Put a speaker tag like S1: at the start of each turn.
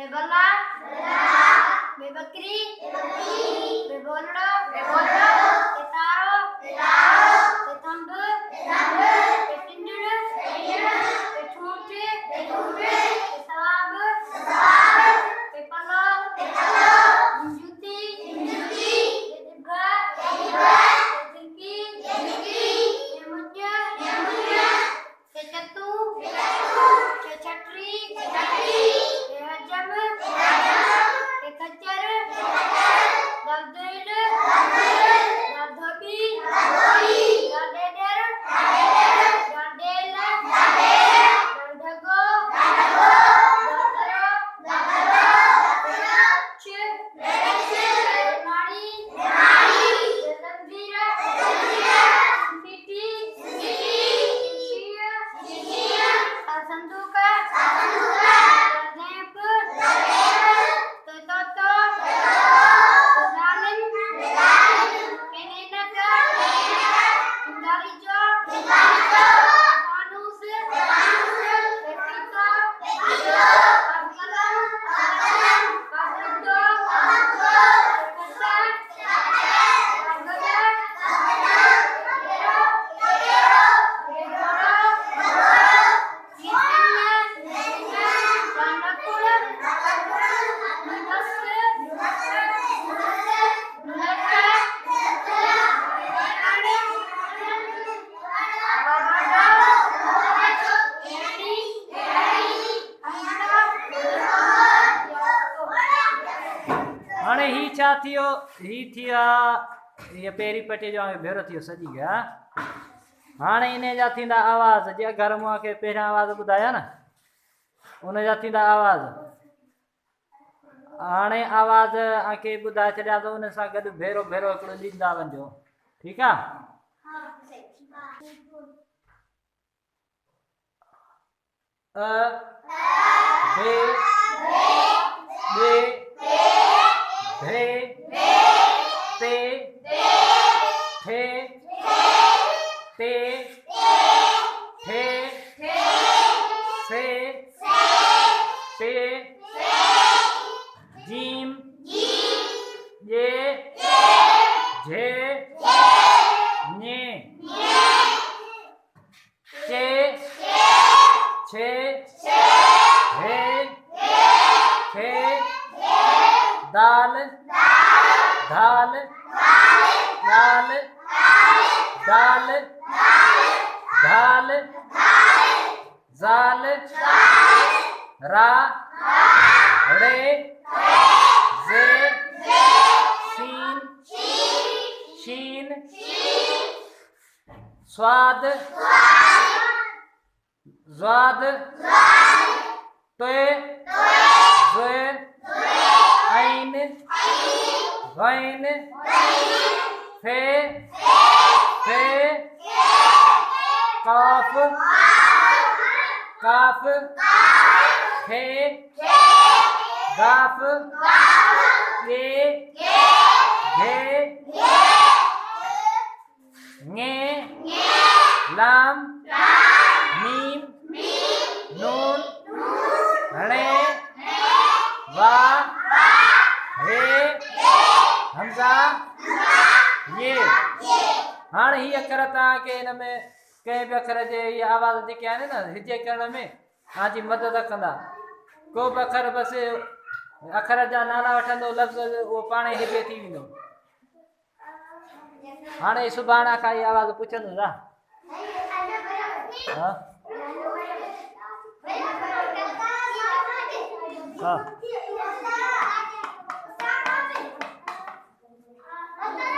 S1: बेबला बेबकरी बेबोलड़ो बेतारो बेतंब बेटिंडड़ बेठूंठ बेसवाब बेपलो जूती बेदिब्गा बेदिकी बेमुन्या बेचत्तू बेछटरी बेहजम बेखच्चर दलदल दलधोबी दलडेडर दलडेल दलढगो दलधरो बेलक्ष बेमाड़ी बेलंजीर सिटी शिया संदूक ज़ैप तोतो ज़ालिम केनेनक इंदारिजो फानूस पेपिको अफकलम काफुद्दो कसा कागदा
S2: हाणे ही छा थियो ही थिया ये पेरी पटे जो भेरो थियो सजी गया हाणे इने जा थींदा आवाज़ जे घर मां के पहिरियां आवाज़ ॿुधाया न उन जा थींदा आवाज़ हाणे आवाज़ आके ॿुधाए छॾिया त उन सां गॾु भेरो भेरो हिकिड़ो ॾींदा वञो ठीकु आहे बे भे ते ठे ते ठे से पे जीम ये झे ने चे छे हे थे दाल धाल लाल दाल ढाल जाल रा रे जे सीन शीन स्वाद ज़्वाद ते ज़े ऐन गैन फे काफ खे गाफ ये घे ङे लाम मीम नून णे वा हे हमजा ये हाणे ही अखर तव्हांखे हिन में कंहिं बि अखर जे इहे आवाज़ जेके आहिनि न हिजे करण में तव्हांजी मदद कंदा को बि अखर बसि अखर जा नाला वठंदो लफ़्ज़ उहो पाण ई हिबे थी वेंदो हाणे सुभाणे खां इहा आवाज़ पुछंदुसि हा